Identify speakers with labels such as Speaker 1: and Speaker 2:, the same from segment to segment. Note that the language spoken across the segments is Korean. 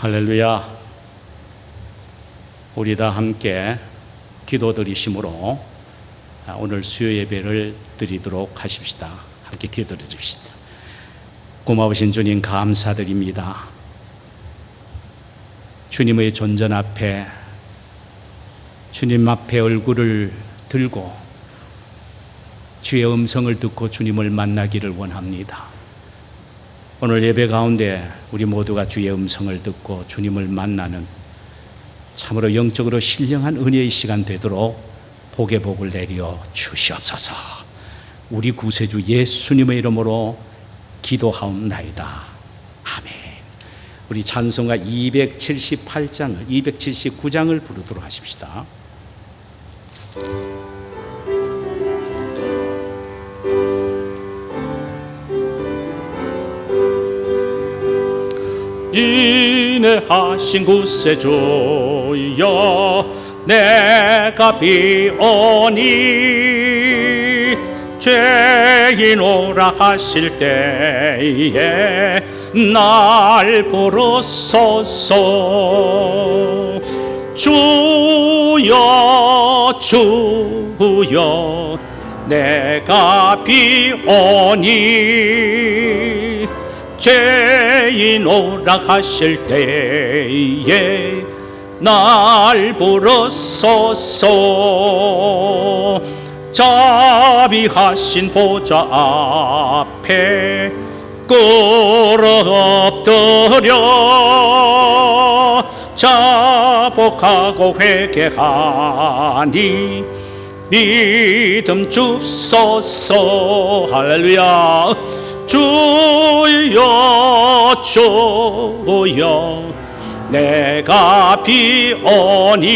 Speaker 1: 할렐루야. 우리 다 함께 기도 드리심으로 오늘 수요 예배를 드리도록 하십시다. 함께 기도 드립시다. 고마우신 주님 감사드립니다. 주님의 존전 앞에, 주님 앞에 얼굴을 들고 주의 음성을 듣고 주님을 만나기를 원합니다. 오늘 예배 가운데 우리 모두가 주의 음성을 듣고 주님을 만나는 참으로 영적으로 신령한 은혜의 시간 되도록 복의 복을 내려 주시옵소서. 우리 구세주 예수님의 이름으로 기도하옵나이다. 아멘. 우리 찬송가 279장을 부르도록 하십시다. 인내하신 구세주여, 내가 비오니 죄인오라 하실 때에 날 부르소서. 주여 주여, 내가 비오니 죄인 오라 하실 때에 날 부르소서. 자비하신 보좌 앞에 꿇어 엎드려 자복하고 회개하니 믿음 주소서. 할렐루야. 주여 주여, 내가 비오니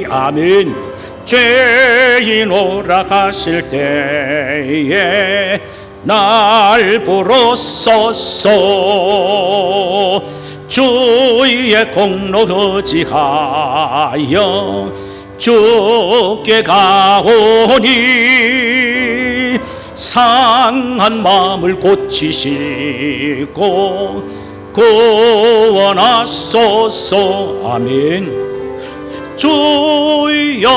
Speaker 1: 아멘. 죄인 오라 하실 때에 날 부르소서. 주의 공로 의지하여 주께 가오니 상한 마음을 고치시고 구원하소서. 아멘. 주여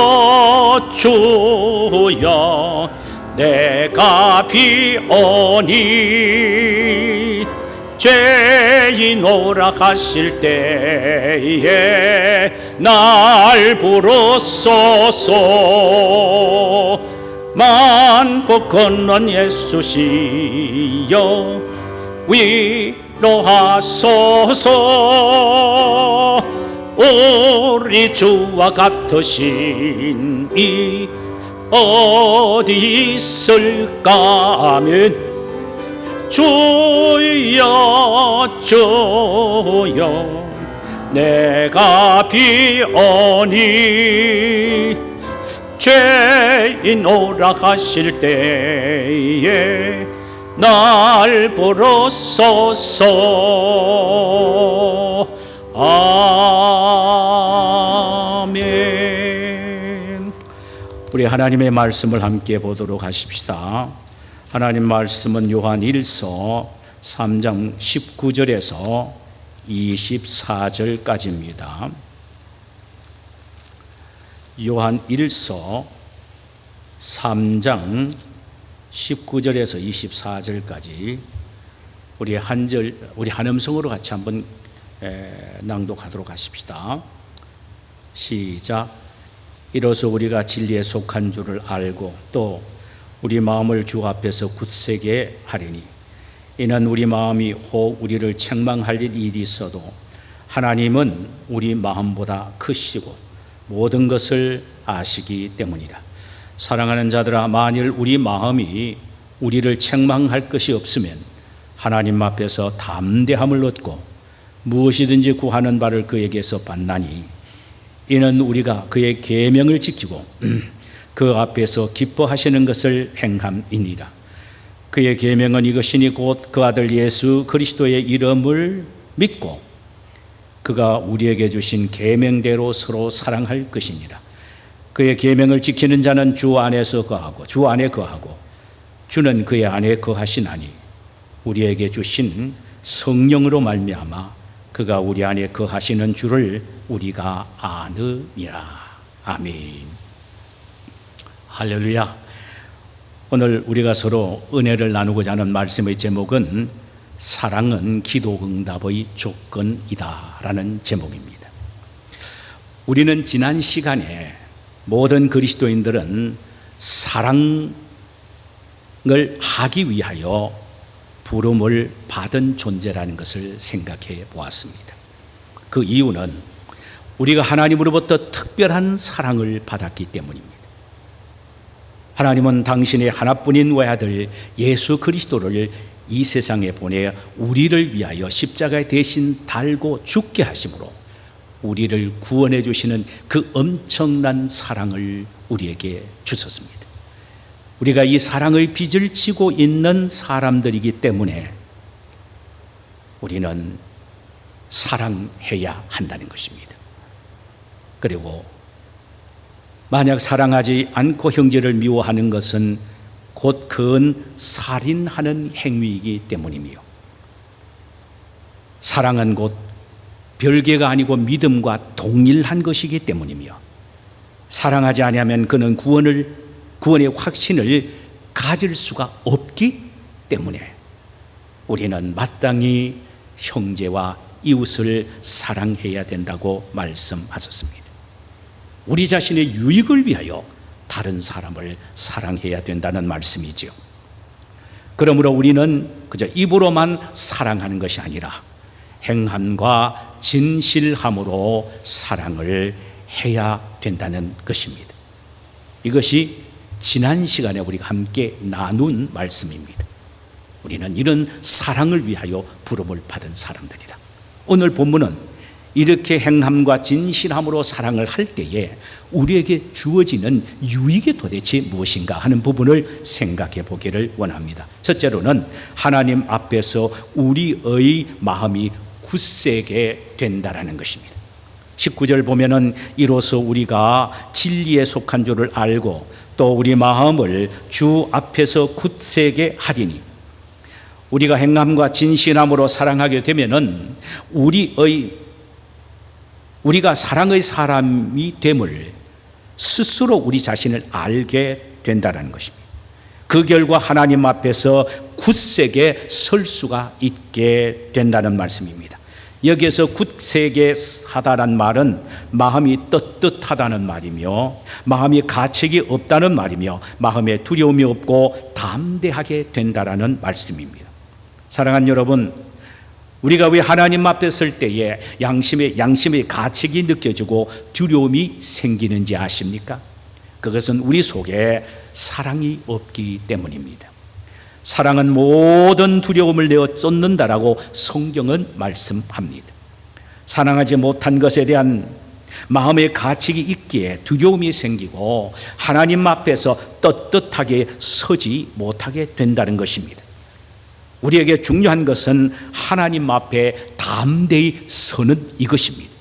Speaker 1: 주여, 내가 비오니 죄인 오라 하실 때에 날 부르소서. 만국 건넌 예수시여, 위로하소서. 우리 주와 같으신 이 어디 있을까. 아멘. 주여 주여, 내가 비오니 죄인 오라 하실 때에 날 부르소서. 아멘. 우리 하나님의 말씀을 함께 보도록 하십시다. 하나님 말씀은 요한 1서 3장 19절에서 24절까지입니다. 요한 1서 3장 19절에서 24절까지 우리 한 음성으로 같이 한번 낭독하도록 하십시다. 시작. 이로써 우리가 진리에 속한 줄을 알고 또 우리 마음을 주 앞에서 굳세게 하리니, 이는 우리 마음이 혹 우리를 책망할 일이 있어도 하나님은 우리 마음보다 크시고 모든 것을 아시기 때문이라. 사랑하는 자들아, 만일 우리 마음이 우리를 책망할 것이 없으면 하나님 앞에서 담대함을 얻고 무엇이든지 구하는 바를 그에게서 받나니, 이는 우리가 그의 계명을 지키고 그 앞에서 기뻐하시는 것을 행함이니라. 그의 계명은 이것이니 곧 그 아들 예수 그리스도의 이름을 믿고 그가 우리에게 주신 계명대로 서로 사랑할 것이니라. 그의 계명을 지키는 자는 주 안에서 거하고 주 안에 거하고 주는 그의 안에 거하시나니, 우리에게 주신 성령으로 말미암아 그가 우리 안에 거하시는 줄을 우리가 아느니라. 아멘. 할렐루야. 오늘 우리가 서로 은혜를 나누고자 하는 말씀의 제목은 사랑은 기도 응답의 조건이다 라는 제목입니다. 우리는 지난 시간에 모든 그리스도인들은 사랑을 하기 위하여 부름을 받은 존재라는 것을 생각해 보았습니다. 그 이유는 우리가 하나님으로부터 특별한 사랑을 받았기 때문입니다. 하나님은 당신의 하나뿐인 외아들 예수 그리스도를 이 세상에 보내 우리를 위하여 십자가에 대신 달고 죽게 하심으로 우리를 구원해 주시는 그 엄청난 사랑을 우리에게 주셨습니다. 우리가 이 사랑의 빚을 지고 있는 사람들이기 때문에 우리는 사랑해야 한다는 것입니다. 그리고 만약 사랑하지 않고 형제를 미워하는 것은 곧 그은 살인하는 행위이기 때문이며, 사랑은 곧 별개가 아니고 믿음과 동일한 것이기 때문이며, 사랑하지 아니하면 그는 구원의 확신을 가질 수가 없기 때문에 우리는 마땅히 형제와 이웃을 사랑해야 된다고 말씀하셨습니다. 우리 자신의 유익을 위하여 다른 사람을 사랑해야 된다는 말씀이죠. 그러므로 우리는 그저 입으로만 사랑하는 것이 아니라 행함과 진실함으로 사랑을 해야 된다는 것입니다. 이것이 지난 시간에 우리가 함께 나눈 말씀입니다. 우리는 이런 사랑을 위하여 부름을 받은 사람들이다. 오늘 본문은 이렇게 행함과 진실함으로 사랑을 할 때에 우리에게 주어지는 유익이 도대체 무엇인가 하는 부분을 생각해 보기를 원합니다. 첫째로는 하나님 앞에서 우리의 마음이 굳세게 된다라는 것입니다. 19절 보면은 이로써 우리가 진리에 속한 줄을 알고 또 우리 마음을 주 앞에서 굳세게 하리니, 우리가 행함과 진실함으로 사랑하게 되면은 우리가 사랑의 사람이 됨을 스스로 우리 자신을 알게 된다는 것입니다. 그 결과 하나님 앞에서 굳세게 설 수가 있게 된다는 말씀입니다. 여기에서 굳세게 하다란 말은 마음이 떳떳하다는 말이며, 마음이 가책이 없다는 말이며, 마음에 두려움이 없고 담대하게 된다라는 말씀입니다. 사랑하는 여러분, 우리가 왜 하나님 앞에 설 때에 양심의 가책이 느껴지고 두려움이 생기는지 아십니까? 그것은 우리 속에 사랑이 없기 때문입니다. 사랑은 모든 두려움을 내어 쫓는다라고 성경은 말씀합니다. 사랑하지 못한 것에 대한 마음의 가책이 있기에 두려움이 생기고 하나님 앞에서 떳떳하게 서지 못하게 된다는 것입니다. 우리에게 중요한 것은 하나님 앞에 담대히 서는 이것입니다.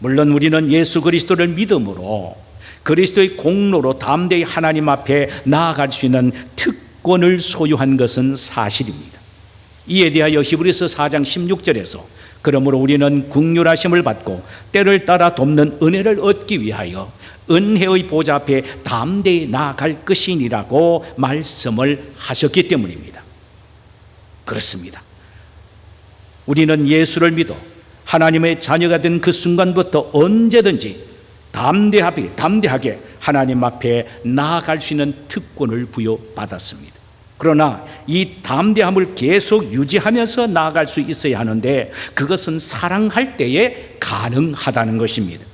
Speaker 1: 물론 우리는 예수 그리스도를 믿음으로 그리스도의 공로로 담대히 하나님 앞에 나아갈 수 있는 특권을 소유한 것은 사실입니다. 이에 대하여 히브리서 4장 16절에서 그러므로 우리는 긍휼하심을 받고 때를 따라 돕는 은혜를 얻기 위하여 은혜의 보좌 앞에 담대히 나아갈 것이니라고 말씀을 하셨기 때문입니다. 그렇습니다. 우리는 예수를 믿어 하나님의 자녀가 된 그 순간부터 언제든지 담대하게 하나님 앞에 나아갈 수 있는 특권을 부여받았습니다. 그러나 이 담대함을 계속 유지하면서 나아갈 수 있어야 하는데 그것은 사랑할 때에 가능하다는 것입니다.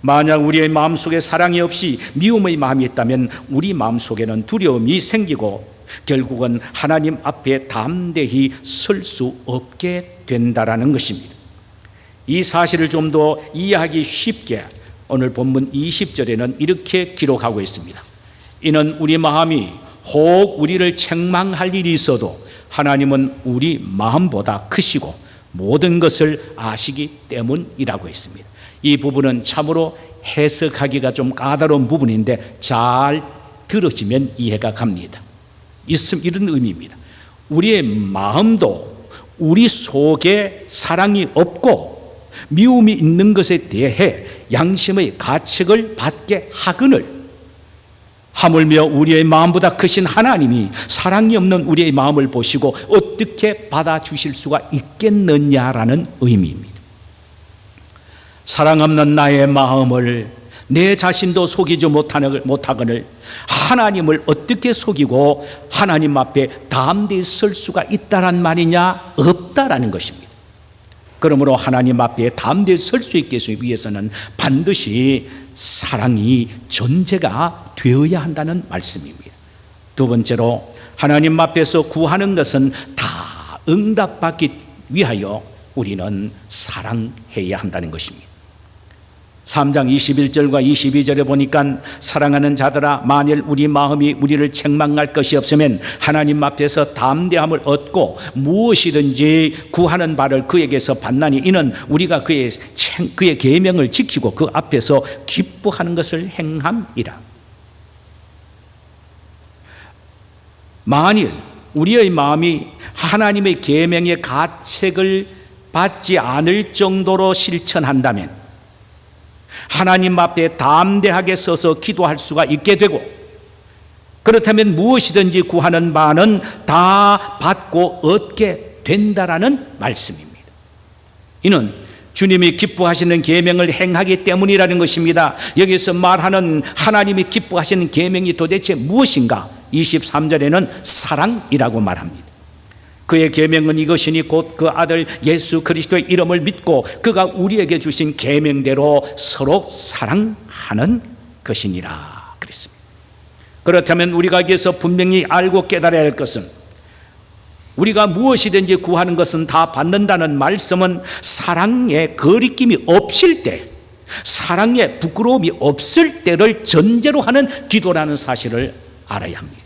Speaker 1: 만약 우리의 마음속에 사랑이 없이 미움의 마음이 있다면 우리 마음속에는 두려움이 생기고 결국은 하나님 앞에 담대히 설 수 없게 된다라는 것입니다. 이 사실을 좀 더 이해하기 쉽게 오늘 본문 20절에는 이렇게 기록하고 있습니다. 이는 우리 마음이 혹 우리를 책망할 일이 있어도 하나님은 우리 마음보다 크시고 모든 것을 아시기 때문이라고 했습니다. 이 부분은 참으로 해석하기가 좀 까다로운 부분인데 잘 들으시면 이해가 갑니다. 이런 의미입니다. 우리의 마음도 우리 속에 사랑이 없고 미움이 있는 것에 대해 양심의 가책을 받게 하거늘 하물며 우리의 마음보다 크신 하나님이 사랑이 없는 우리의 마음을 보시고 어떻게 받아주실 수가 있겠느냐라는 의미입니다. 사랑 없는 나의 마음을 내 자신도 속이지 못하거늘 하나님을 어떻게 속이고 하나님 앞에 담대히 설 수가 있다란 말이냐? 없다라는 것입니다. 그러므로 하나님 앞에 담대히 설 수 있게 하기 위해서는 반드시 사랑이 전제가 되어야 한다는 말씀입니다. 두 번째로 하나님 앞에서 구하는 것은 다 응답받기 위하여 우리는 사랑해야 한다는 것입니다. 3장 21절과 22절에 보니까 사랑하는 자들아 만일 우리 마음이 우리를 책망할 것이 없으면 하나님 앞에서 담대함을 얻고 무엇이든지 구하는 바를 그에게서 받나니 이는 우리가 그의 계명을 지키고 그 앞에서 기뻐하는 것을 행함이라. 만일 우리의 마음이 하나님의 계명의 가책을 받지 않을 정도로 실천한다면 하나님 앞에 담대하게 서서 기도할 수가 있게 되고, 그렇다면 무엇이든지 구하는 바는 다 받고 얻게 된다라는 말씀입니다. 이는 주님이 기뻐하시는 계명을 행하기 때문이라는 것입니다. 여기서 말하는 하나님이 기뻐하시는 계명이 도대체 무엇인가? 23절에는 사랑이라고 말합니다. 그의 계명은 이것이니 곧 그 아들 예수 그리스도의 이름을 믿고 그가 우리에게 주신 계명대로 서로 사랑하는 것이니라 그랬습니다. 그렇다면 우리가 여기서 분명히 알고 깨달아야 할 것은 우리가 무엇이든지 구하는 것은 다 받는다는 말씀은 사랑에 거리낌이 없을 때, 사랑에 부끄러움이 없을 때를 전제로 하는 기도라는 사실을 알아야 합니다.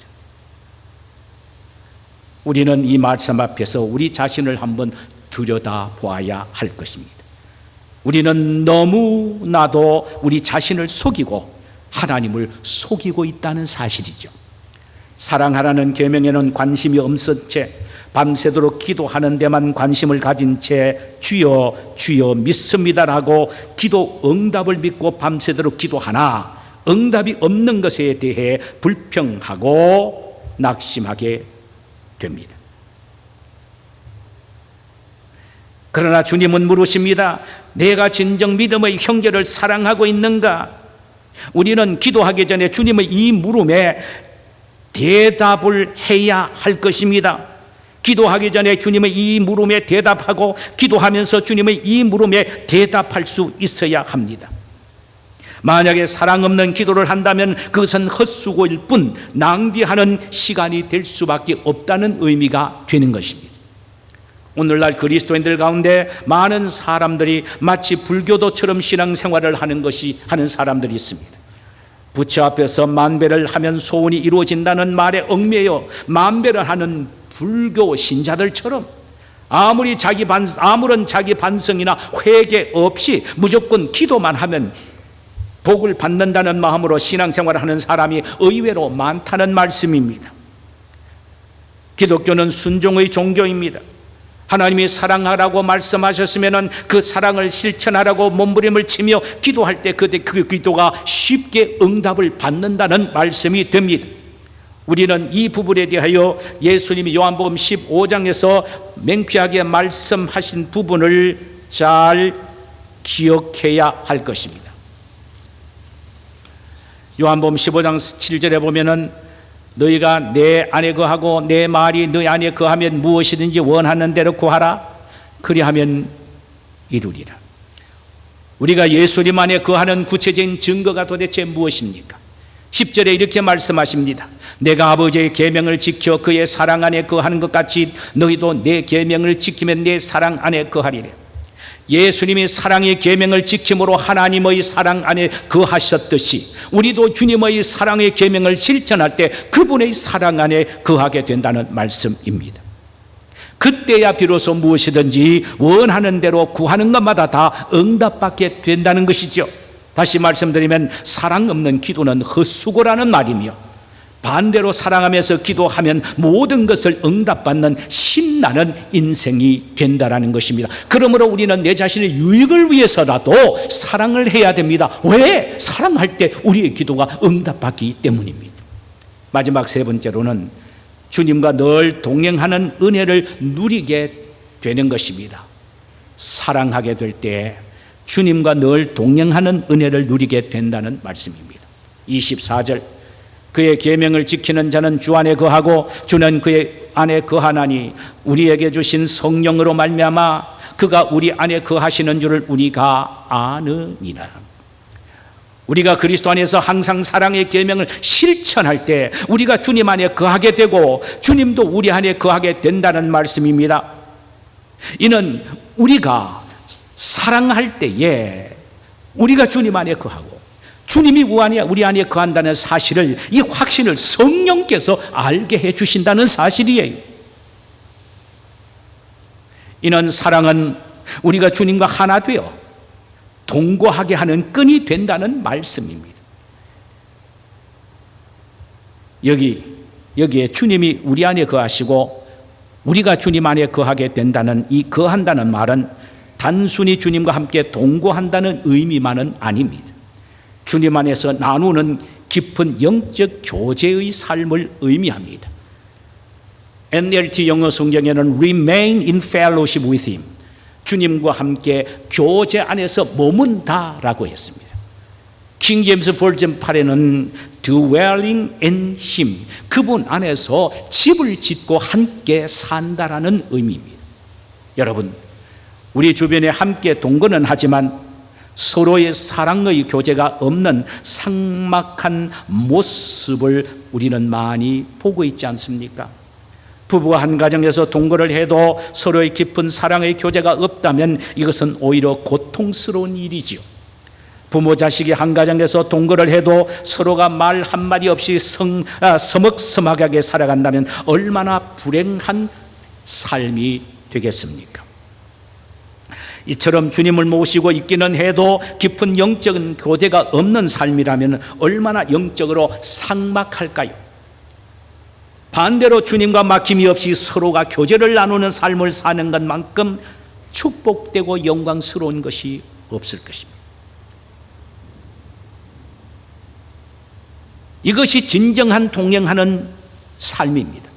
Speaker 1: 우리는 이 말씀 앞에서 우리 자신을 한번 들여다보아야 할 것입니다. 우리는 너무나도 우리 자신을 속이고 하나님을 속이고 있다는 사실이죠. 사랑하라는 계명에는 관심이 없은 채 밤새도록 기도하는 데만 관심을 가진 채 주여 주여 믿습니다라고 기도 응답을 믿고 밤새도록 기도하나 응답이 없는 것에 대해 불평하고 낙심하게 됩니다. 그러나 주님은 물으십니다. 내가 진정 믿음의 형제를 사랑하고 있는가? 우리는 기도하기 전에 주님의 이 물음에 대답을 해야 할 것입니다. 기도하기 전에 주님의 이 물음에 대답하고 기도하면서 주님의 이 물음에 대답할 수 있어야 합니다. 만약에 사랑 없는 기도를 한다면 그것은 헛수고일 뿐 낭비하는 시간이 될 수밖에 없다는 의미가 되는 것입니다. 오늘날 그리스도인들 가운데 많은 사람들이 마치 불교도처럼 신앙생활을 하는 사람들이 있습니다. 부처 앞에서 만배를 하면 소원이 이루어진다는 말에 얽매여 만배를 하는 불교 신자들처럼 아무런 자기 반성이나 회개 없이 무조건 기도만 하면 복을 받는다는 마음으로 신앙생활을 하는 사람이 의외로 많다는 말씀입니다. 기독교는 순종의 종교입니다. 하나님이 사랑하라고 말씀하셨으면 그 사랑을 실천하라고 몸부림을 치며 기도할 때 그 기도가 쉽게 응답을 받는다는 말씀이 됩니다. 우리는 이 부분에 대하여 예수님이 요한복음 15장에서 맹쾌하게 말씀하신 부분을 잘 기억해야 할 것입니다. 요한복음 15장 7절에 보면은 너희가 내 안에 거하고 내 말이 너희 안에 거하면 무엇이든지 원하는 대로 구하라. 그리하면 이루리라. 우리가 예수님 안에 거하는 구체적인 증거가 도대체 무엇입니까? 10절에 이렇게 말씀하십니다. 내가 아버지의 계명을 지켜 그의 사랑 안에 거하는 것 같이 너희도 내 계명을 지키면 내 사랑 안에 거하리라. 예수님이 사랑의 계명을 지킴으로 하나님의 사랑 안에 거하셨듯이 우리도 주님의 사랑의 계명을 실천할 때 그분의 사랑 안에 거하게 된다는 말씀입니다. 그때야 비로소 무엇이든지 원하는 대로 구하는 것마다 다 응답받게 된다는 것이죠. 다시 말씀드리면 사랑 없는 기도는 헛수고라는 말이며 반대로 사랑하면서 기도하면 모든 것을 응답받는 신나는 인생이 된다라는 것입니다. 그러므로 우리는 내 자신의 유익을 위해서라도 사랑을 해야 됩니다. 왜? 사랑할 때 우리의 기도가 응답받기 때문입니다. 마지막 세 번째로는 주님과 늘 동행하는 은혜를 누리게 되는 것입니다. 사랑하게 될 때 주님과 늘 동행하는 은혜를 누리게 된다는 말씀입니다. 24절, 그의 계명을 지키는 자는 주 안에 거하고 주는 그의 안에 거하나니 우리에게 주신 성령으로 말미암아 그가 우리 안에 거하시는 줄을 우리가 아느니라. 우리가 그리스도 안에서 항상 사랑의 계명을 실천할 때 우리가 주님 안에 거하게 되고 주님도 우리 안에 거하게 된다는 말씀입니다. 이는 우리가 사랑할 때에 우리가 주님 안에 거하고 주님이 우리 안에 거한다는 사실을, 이 확신을 성령께서 알게 해 주신다는 사실이에요. 이는 사랑은 우리가 주님과 하나 되어 동거하게 하는 끈이 된다는 말씀입니다. 여기에 주님이 우리 안에 거하시고 우리가 주님 안에 거하게 된다는 이 거한다는 말은 단순히 주님과 함께 동거한다는 의미만은 아닙니다. 주님 안에서 나누는 깊은 영적 교제의 삶을 의미합니다. NLT 영어 성경에는 Remain in fellowship with Him, 주님과 함께 교제 안에서 머문다라고 했습니다. 킹 제임스 버전 8에는 Dwelling in Him, 그분 안에서 집을 짓고 함께 산다라는 의미입니다. 여러분, 우리 주변에 함께 동거는 하지만 서로의 사랑의 교제가 없는 삭막한 모습을 우리는 많이 보고 있지 않습니까? 부부가 한 가정에서 동거를 해도 서로의 깊은 사랑의 교제가 없다면 이것은 오히려 고통스러운 일이지요. 부모 자식이 한 가정에서 동거를 해도 서로가 말 한마디 없이 서먹서먹하게 살아간다면 얼마나 불행한 삶이 되겠습니까? 이처럼 주님을 모시고 있기는 해도 깊은 영적인 교제가 없는 삶이라면 얼마나 영적으로 삭막할까요? 반대로 주님과 막힘이 없이 서로가 교제를 나누는 삶을 사는 것만큼 축복되고 영광스러운 것이 없을 것입니다. 이것이 진정한 동행하는 삶입니다.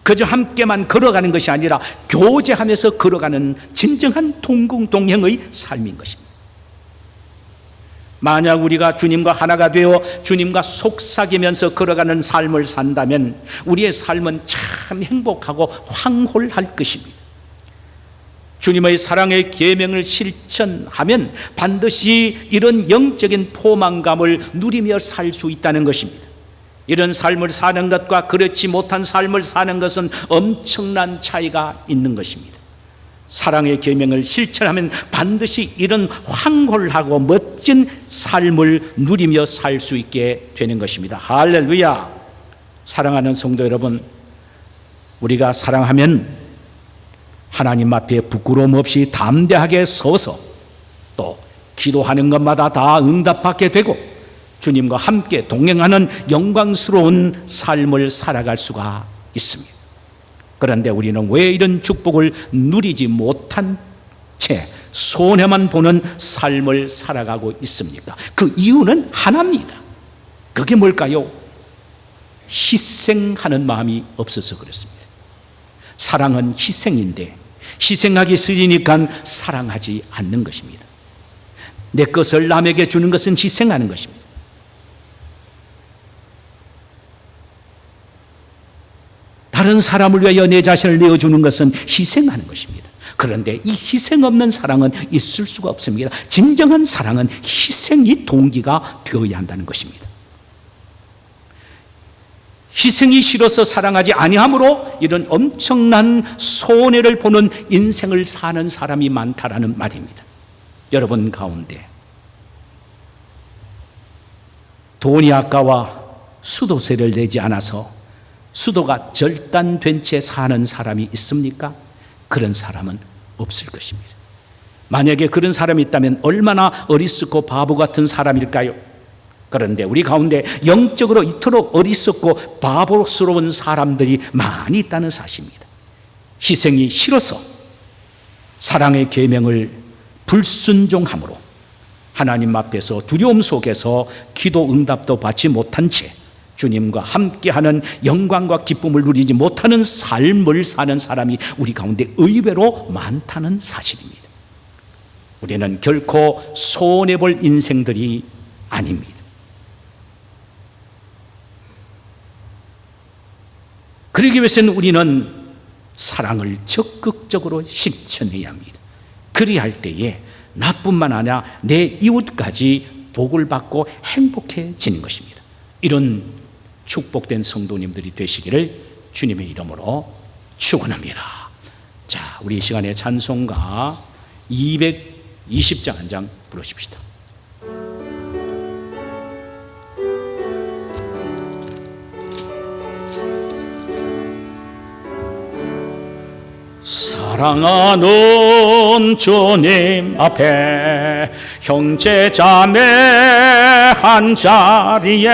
Speaker 1: 그저 함께만 걸어가는 것이 아니라 교제하면서 걸어가는 진정한 동행의 삶인 것입니다. 만약 우리가 주님과 하나가 되어 주님과 속삭이면서 걸어가는 삶을 산다면 우리의 삶은 참 행복하고 황홀할 것입니다. 주님의 사랑의 계명을 실천하면 반드시 이런 영적인 포만감을 누리며 살 수 있다는 것입니다. 이런 삶을 사는 것과 그렇지 못한 삶을 사는 것은 엄청난 차이가 있는 것입니다. 사랑의 계명을 실천하면 반드시 이런 황홀하고 멋진 삶을 누리며 살 수 있게 되는 것입니다. 할렐루야! 사랑하는 성도 여러분, 우리가 사랑하면 하나님 앞에 부끄러움 없이 담대하게 서서 또 기도하는 것마다 다 응답받게 되고 주님과 함께 동행하는 영광스러운 삶을 살아갈 수가 있습니다. 그런데 우리는 왜 이런 축복을 누리지 못한 채 손해만 보는 삶을 살아가고 있습니까? 그 이유는 하나입니다. 그게 뭘까요? 희생하는 마음이 없어서 그렇습니다. 사랑은 희생인데 희생하기 싫으니까 사랑하지 않는 것입니다. 내 것을 남에게 주는 것은 희생하는 것입니다. 다른 사람을 위하여 내 자신을 내어주는 것은 희생하는 것입니다. 그런데 이 희생 없는 사랑은 있을 수가 없습니다. 진정한 사랑은 희생이 동기가 되어야 한다는 것입니다. 희생이 싫어서 사랑하지 아니함으로 이런 엄청난 손해를 보는 인생을 사는 사람이 많다라는 말입니다. 여러분 가운데 돈이 아까워 수도세를 내지 않아서 수도가 절단된 채 사는 사람이 있습니까? 그런 사람은 없을 것입니다. 만약에 그런 사람이 있다면 얼마나 어리석고 바보 같은 사람일까요? 그런데 우리 가운데 영적으로 이토록 어리석고 바보스러운 사람들이 많이 있다는 사실입니다. 희생이 싫어서 사랑의 계명을 불순종함으로 하나님 앞에서 두려움 속에서 기도 응답도 받지 못한 채 주님과 함께하는 영광과 기쁨을 누리지 못하는 삶을 사는 사람이 우리 가운데 의외로 많다는 사실입니다. 우리는 결코 손해볼 인생들이 아닙니다. 그러기 위해서는 우리는 사랑을 적극적으로 실천해야 합니다. 그리할 때에 나뿐만 아니라 내 이웃까지 복을 받고 행복해지는 것입니다. 이런 축복된 성도님들이 되시기를 주님의 이름으로 축원합니다. 자, 우리 이 시간에 찬송가 220장 한 장 부르십시다. 사랑하는 주님 앞에 형제 자매 한 자리에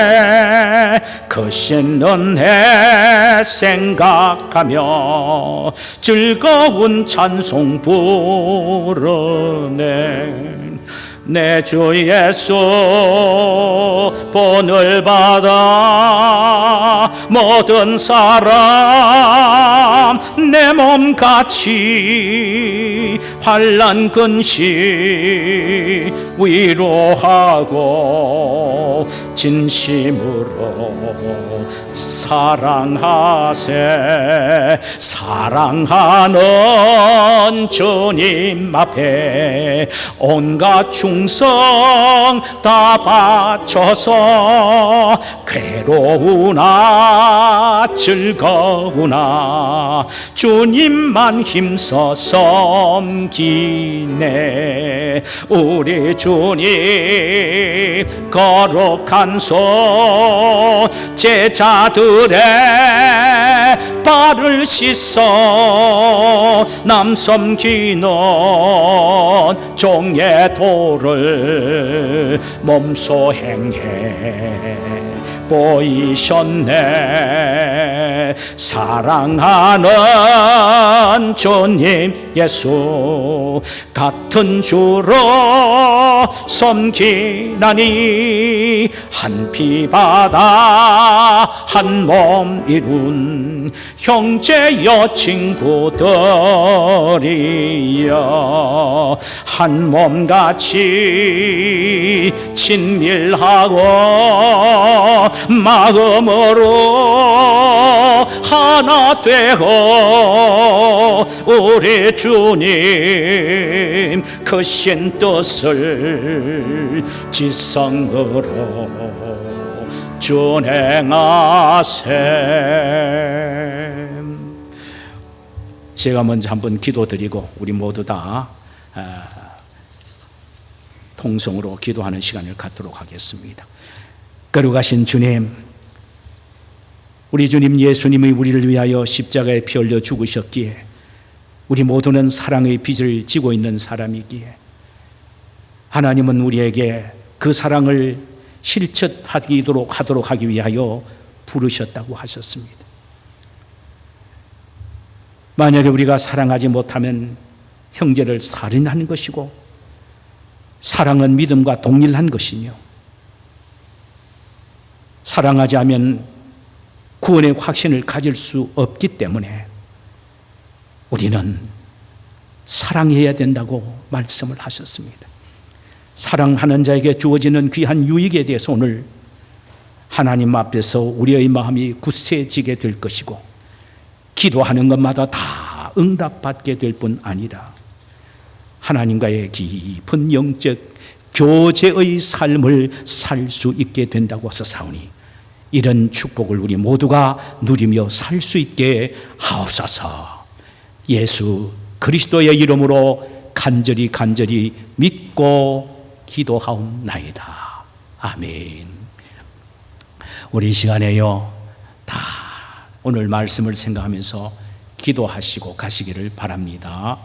Speaker 1: 크신 은혜 생각하며 즐거운 찬송 부르네. 내 주 예수 본을 받아 모든 사람 내 몸같이 환난 근시 위로하고 진심으로 사랑하세. 사랑하는 주님 앞에 온갖 충성 다 바쳐서 괴로우나 즐거우나 주님만 힘써 섬기네. 우리 주님 거룩한 손 제자들의 발을 씻어 남 섬기는 종의 도를 몸소 행해 보이셨네. 사랑하는 주님 예수 같은 주로 섬기나니 한 피 바다 한 몸 이룬 형제여 친구들이여 한 몸같이 친밀하고 마음으로 하나 되어 우리 주님 크신 뜻을 지성으로 준행하세. 제가 먼저 한번 기도드리고 우리 모두 다 통성으로 기도하는 시간을 갖도록 하겠습니다. 거룩하신 주님, 우리 주님 예수님이 우리를 위하여 십자가에 피 흘려 죽으셨기에 우리 모두는 사랑의 빚을 지고 있는 사람이기에 하나님은 우리에게 그 사랑을 실천하도록 하기 위하여 부르셨다고 하셨습니다. 만약에 우리가 사랑하지 못하면 형제를 살인하는 것이고 사랑은 믿음과 동일한 것이며 사랑하지 않으면 구원의 확신을 가질 수 없기 때문에 우리는 사랑해야 된다고 말씀을 하셨습니다. 사랑하는 자에게 주어지는 귀한 유익에 대해서 오늘 하나님 앞에서 우리의 마음이 굳세지게 될 것이고 기도하는 것마다 다 응답받게 될 뿐 아니라 하나님과의 깊은 영적 교제의 삶을 살 수 있게 된다고 하사오니 이런 축복을 우리 모두가 누리며 살 수 있게 하옵소서. 예수 그리스도의 이름으로 간절히 믿고 기도하옵나이다. 아멘. 우리 이 시간에요 다 오늘 말씀을 생각하면서 기도하시고 가시기를 바랍니다.